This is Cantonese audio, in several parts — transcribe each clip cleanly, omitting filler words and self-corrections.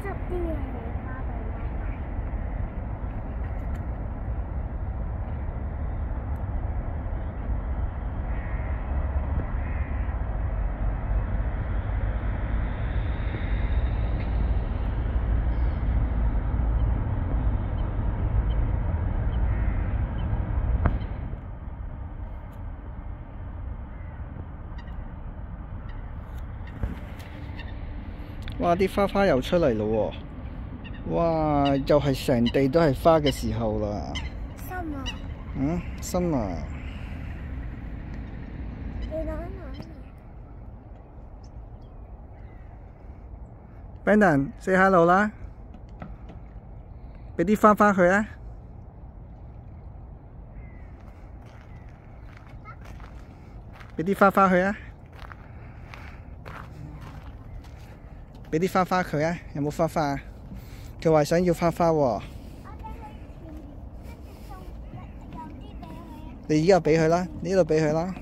執啲嘢嚟花俾媽媽。哇！啲花花又出嚟咯喎！哇！又係成地都係花嘅時候啦。心啊！心啊！你攞嚟。Brandon say hello 啦！俾啲花花佢啊！俾啲花花佢啊！俾啲花花佢啊！有冇花花啊？佢話想要花花喎。你依家俾佢啦，呢度俾佢啦。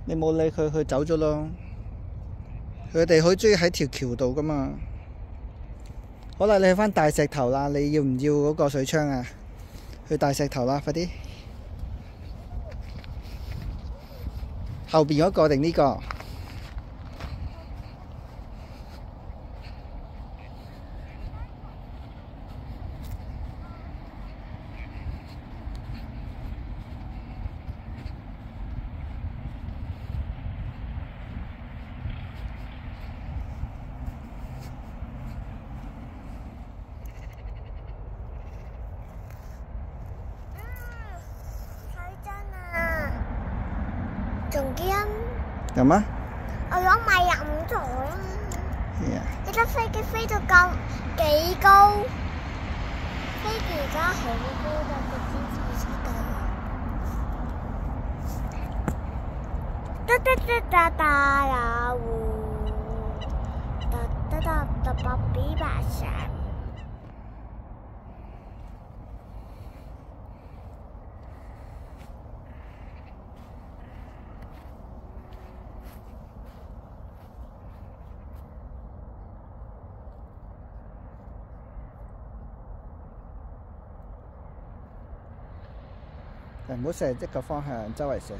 你冇理佢，佢走咗咯。佢哋好中意喺條橋度噶嘛。好啦，你去返大石頭啦。你要唔要嗰個水槍啊？去大石頭啦，快啲。後邊嗰個定呢個？仲驚？有咩？我攞米飲咗啦。你架飛機飛到咁幾高？飛機而家好高㗎，佢知唔知道？噠噠噠噠噠呀呼，噠噠噠噠噠比巴聲。唔好射一個方向，周圍射下啦。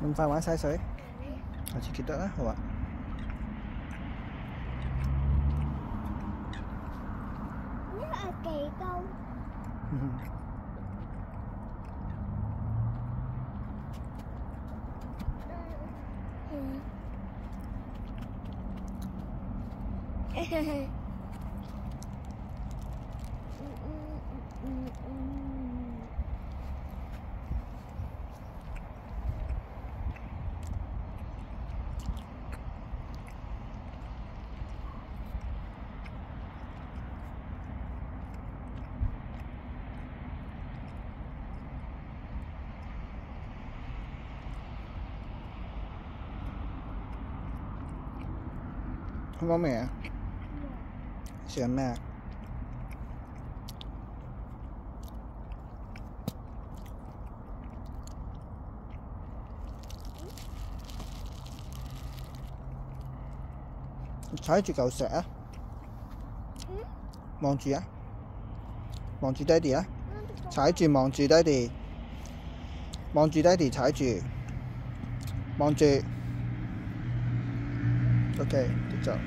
咁快玩晒水，下次記得啦，好啊。呢個幾高？好冇味啊？食緊咩啊？踩住嚿石啊！望住啊！望住爹哋啊！踩住望住爹哋，望住爹哋踩住，望住。OK， 繼續。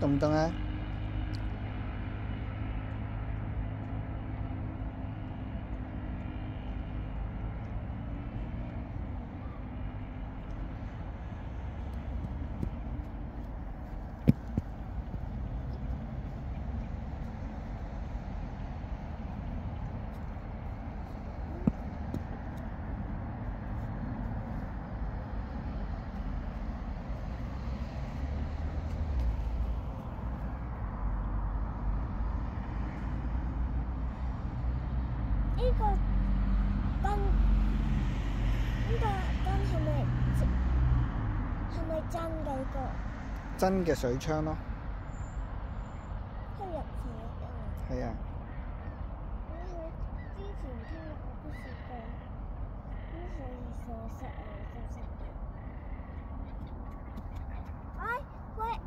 凍唔凍啊？呢個燈係咪真嘅呢個？真嘅水槍咯。可以入去啊！係啊。之前聽我都試過，咁可以鎖實啊，就實嘅。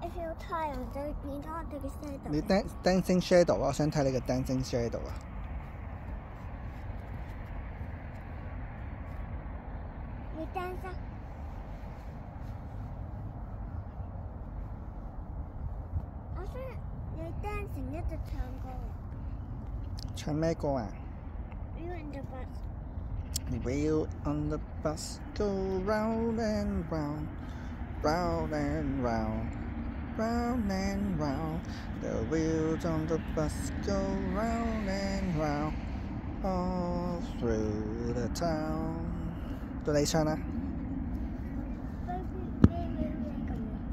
If you try on the 變咗我哋嘅 shadow。你 dancing shadow 啊！我想睇你嘅 dancing shadow 啊！你 dance 啊！我想你 dancing 一直唱歌。唱咩歌啊 ？You in the bus. The wheel on the bus go round and round, round and round, round and round. The wheels on the bus go round and round, all through the town. 到你唱啦，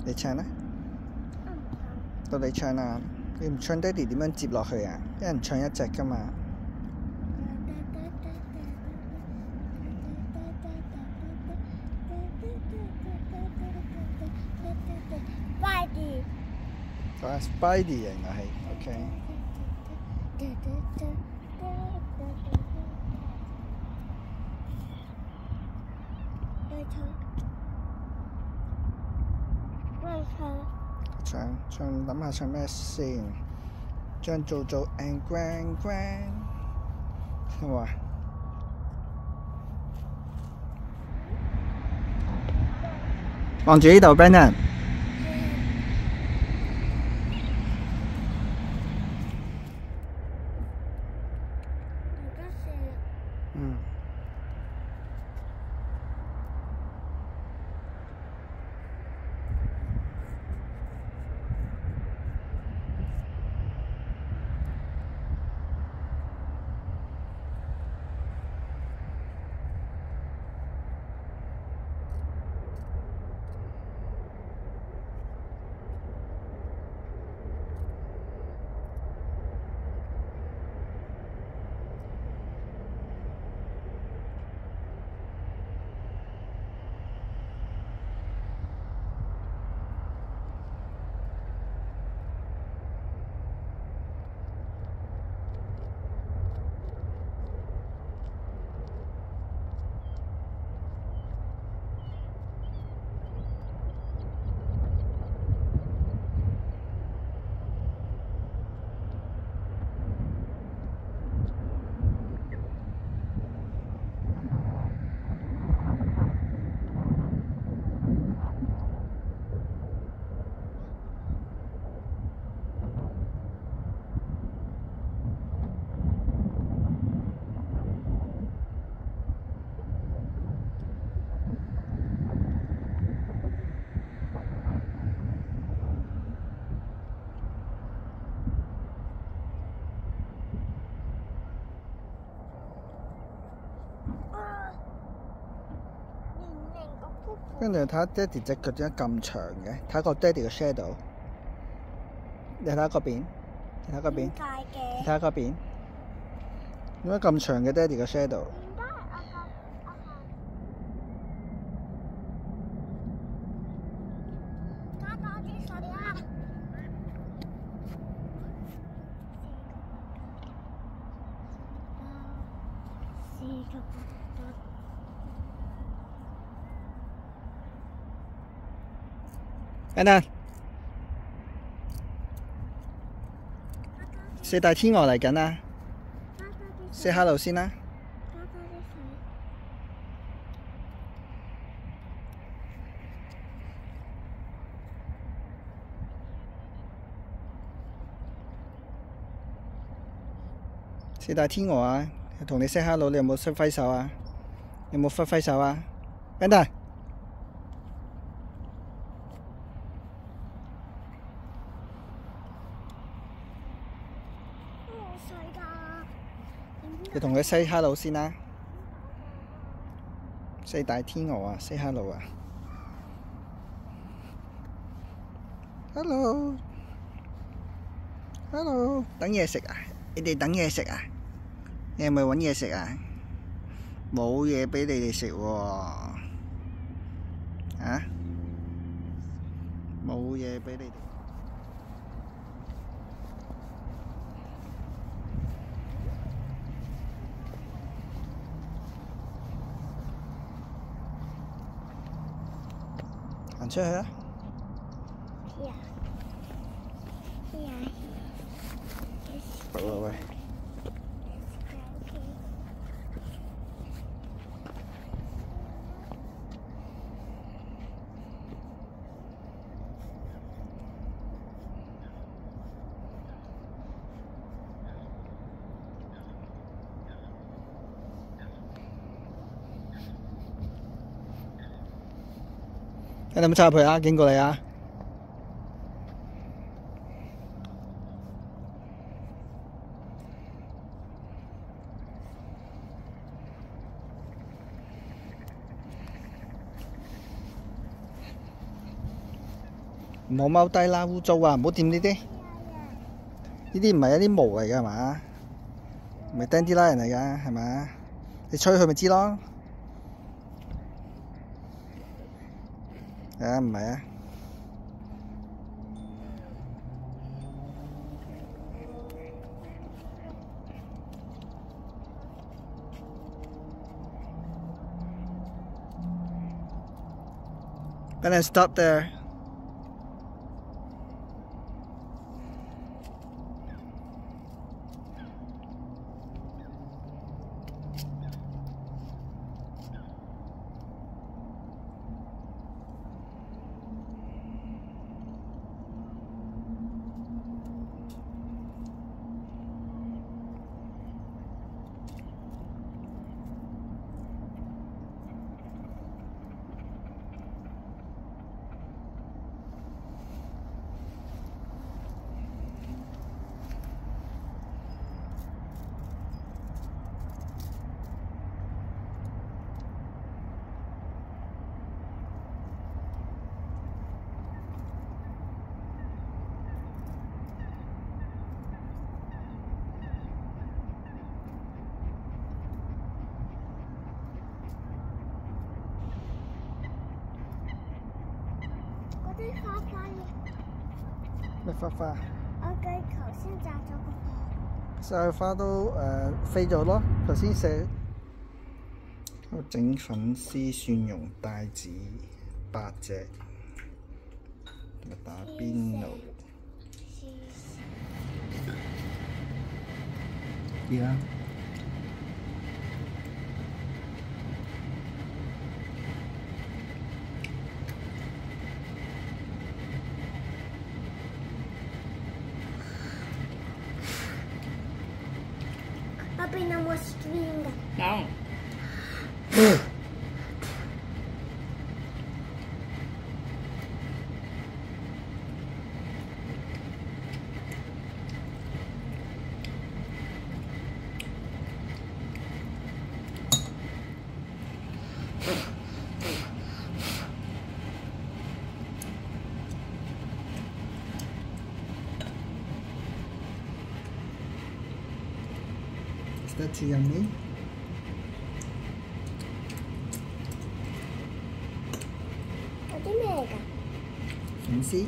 你唱啦，到你唱啦，你唔唱爹哋點樣接落去啊？一人唱一隻㗎嘛。Spidey 原來係 OK。唱諗下唱咩先？將做 and grand 好嘛？望住呢度 ，Brandon。跟住睇下爹哋隻腳點解咁長嘅？睇下個爹哋嘅 shadow。你睇下嗰邊，你睇下嗰邊，點解嘅？你睇下嗰邊，點解咁長嘅爹哋嘅 shadow？加多啲水啦！等等，四大天鵝嚟緊啦！say hello 先啦！加多啲水。四大天鵝啊，同你 say hello， 你有冇揮手啊？有冇揮手啊？等等。你同佢 say hello 先啦！四大天鵝啊 ，say hello 啊 ！hello，hello， 等嘢食啊！你哋等嘢食啊？你係咪揾嘢食啊？冇嘢俾你哋食喎！啊？冇嘢俾你哋。行出去啊！喂。你有冇插入去啊？經過你啊！唔好踎低啦，污糟啊！唔好掂呢啲，呢啲唔係一啲毛嚟㗎係嘛？唔係釘啲拉人嚟㗎係嘛？你吹佢咪知咯。唔係啊！And then stop there.咩花花？我嘅頭先摘咗個花。晒花都飛咗咯，頭先寫。我整粉絲蒜蓉帶子8隻，同埋打邊爐。而家。嗰邊有冇 string 㗎？有。住入面。有啲咩嚟㗎？粉絲。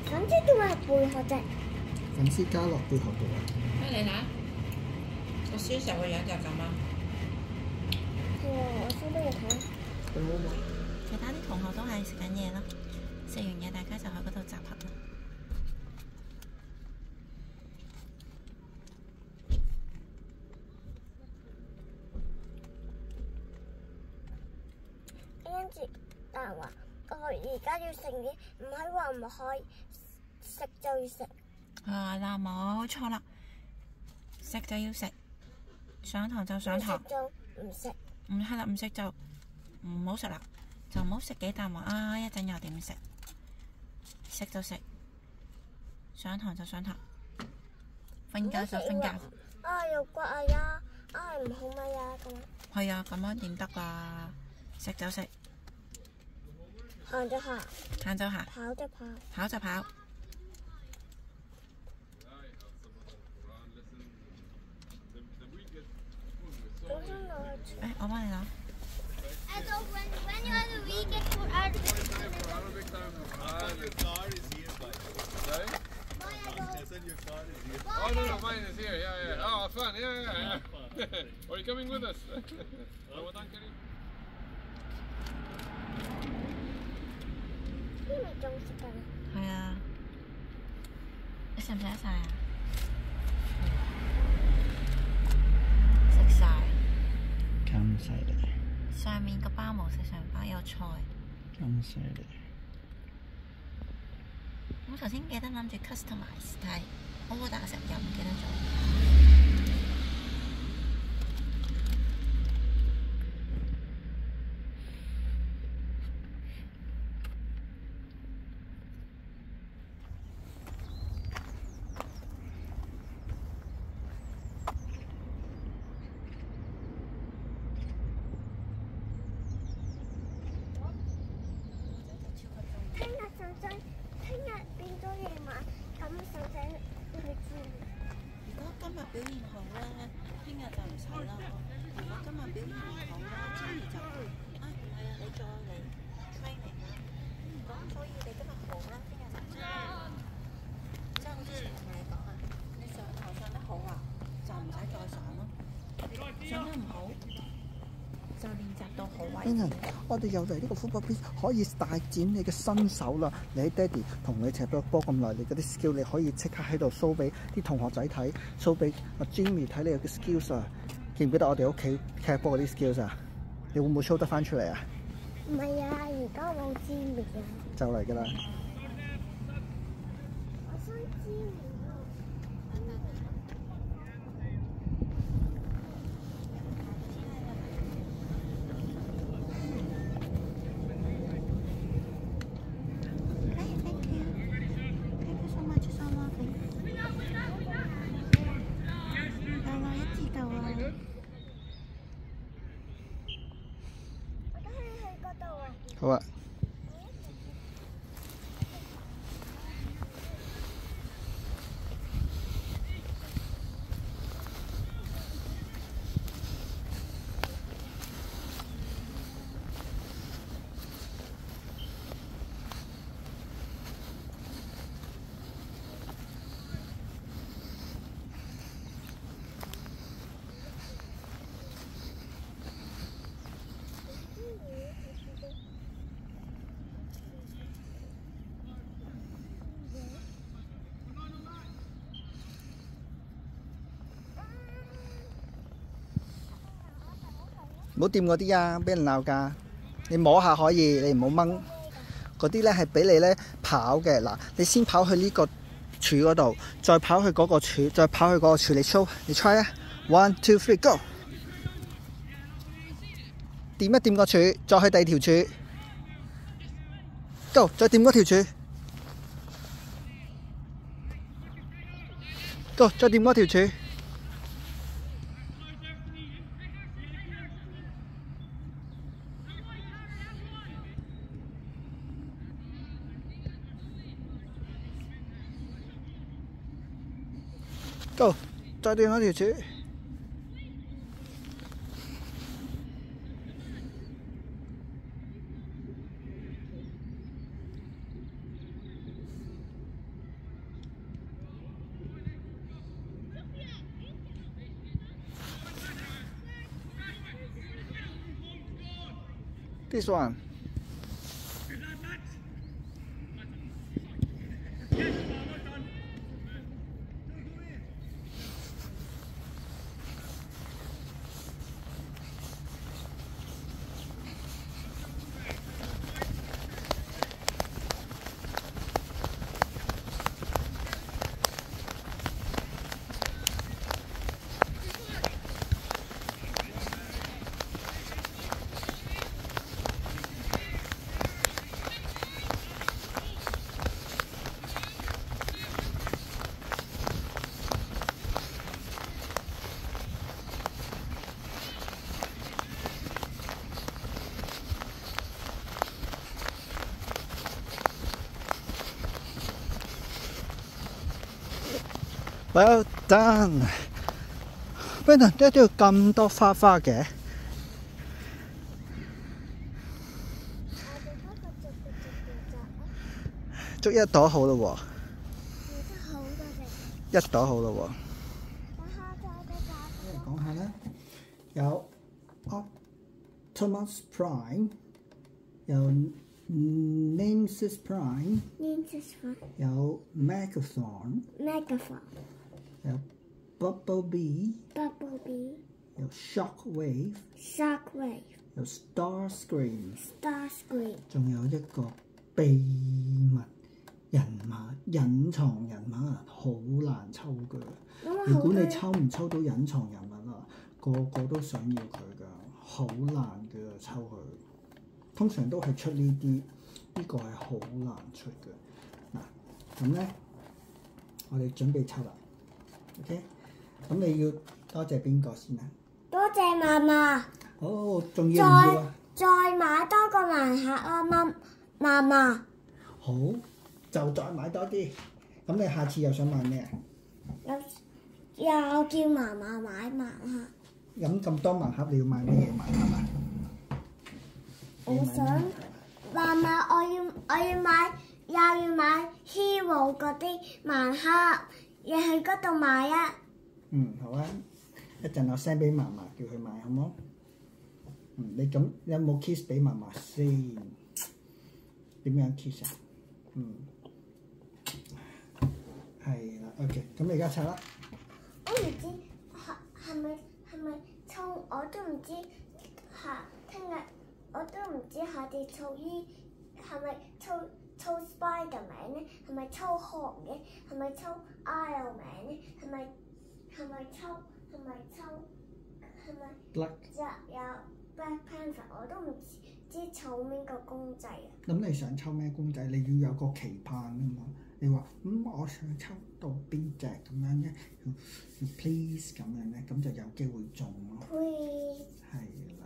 粉絲點解係貝殼啫？粉絲加落貝殼度啊！你睇個燒時候個樣就咁啦。係啊，我先俾你睇。其他啲同學都係食緊嘢啦，食完嘢大家就喺嗰度集合啦。跟住但係話我而家要食嘢，唔係話唔可以食就要食。係啦，冇錯啦，食就要食，上堂就上堂，唔食就唔食。唔係啦，唔食就唔好食啦，就唔好食幾啖話啊！一陣又點食？食就食，上堂就上堂，瞓覺就瞓覺。啊又骨啊呀，啊唔好乜呀咁樣。係啊，咁樣點得㗎？食就食，行就行，行就行，跑就跑。跑就跑。我幫你攞。Oh no, mine is here. Yeah, yeah. Oh, fun. Yeah, yeah, yeah. Are you coming with us? Ramadan Kareem. 呢咪仲食緊？係啊，你食唔食得晒啊？食晒。咁犀利！上面個包冇食，上面包有菜。咁犀利！我頭先記得諗住 customize，但係我大食又唔記得咗。聽日變咗夜晚，咁使唔使去住？如果今日表現好咧，聽日就唔使啦。如果今日表現唔好咧，聽日就唔係啊，你再嚟 training 啦。咁所以你今日好啦，聽日就唔使啦。即係好似同你講啊，你上堂上得好啊，就唔使再上咯。上得唔好，就練習到好為止。我哋又嚟呢個 football pitch 可以大展你嘅身手啦！你喺爹哋同你踢波咁耐，你嗰啲 skill 你可以即刻喺度 show 俾啲同學仔睇 ，show 俾阿 Jimmy 睇你嘅 skills 啊！記唔記得我哋屋企踢波嗰啲 skills 啊？你會唔會 show 得翻出嚟啊？唔係啊，而家冇Jimmy啊。就嚟㗎啦！我想Jimmy啊！好啊。唔好掂嗰啲啊，俾人鬧㗎。你摸下可以，你唔好掹。嗰啲咧係俾你咧跑嘅。嗱，你先跑去呢個柱嗰度，再跑去嗰個柱，再跑去嗰個柱。你 show， 你 try 啊 ！1 2 3 go！ 掂一掂個柱，再去第二條柱。Go！ 再掂嗰條柱。Go！ 再掂嗰條柱。Go！ 再掂嗰條柱。This one. Well done. Brandon 點解都要咁多花花嘅？捉一朵好咯喎，一朵好咯喎。講下啦，有 Optimus Prime， 有 Nemesis Prime， 有 Megathon， 有 Bumblebee， 有 Shockwave， 有 Starscream， 仲有一個秘密人馬，隱藏人馬啊，好難抽㗎。如果你抽唔抽到隱藏人物啊，個個都想要佢㗎，好難㗎抽佢。通常都係出呢啲，呢個係好難出嘅。嗱，咁咧，我哋準備抽啦。OK， 咁你要多謝邊個先啊？多謝嫲嫲。好，仲要唔要啊？再買多個盲盒啊，嫲嫲。好，就再買多啲。咁你下次又想買咩啊？又叫嫲嫲買盲盒。咁多盲盒，你要買咩嘢盲盒啊？我想嫲嫲，我要買，又要買 Hero 嗰啲盲盒，要去嗰度買啊！好啊，一陣我 send 俾嫲嫲叫佢買，好冇？你咁有冇 kiss 俾嫲嫲先？點樣 kiss 啊？係啦 ，OK， 咁你而家拆啦。我唔知係咪抽，我都唔知聽日我都唔知下啲抽衣係咪抽 Spiderman 咧？係咪抽紅嘅？係咪抽 Iron Man 咧？係咪抽 Black 有 Black Panther？ 我都唔知抽邊個公仔啊！咁你想抽咩公仔？你要有個期盼啊嘛！你話我想抽到邊隻咁樣咧？要 please 咁樣咧，咁就有機會中咯。Please 係啦，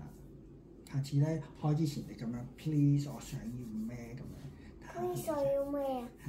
下次咧開之前你咁樣 please 我想要咩咁樣。Please 我要咩啊？係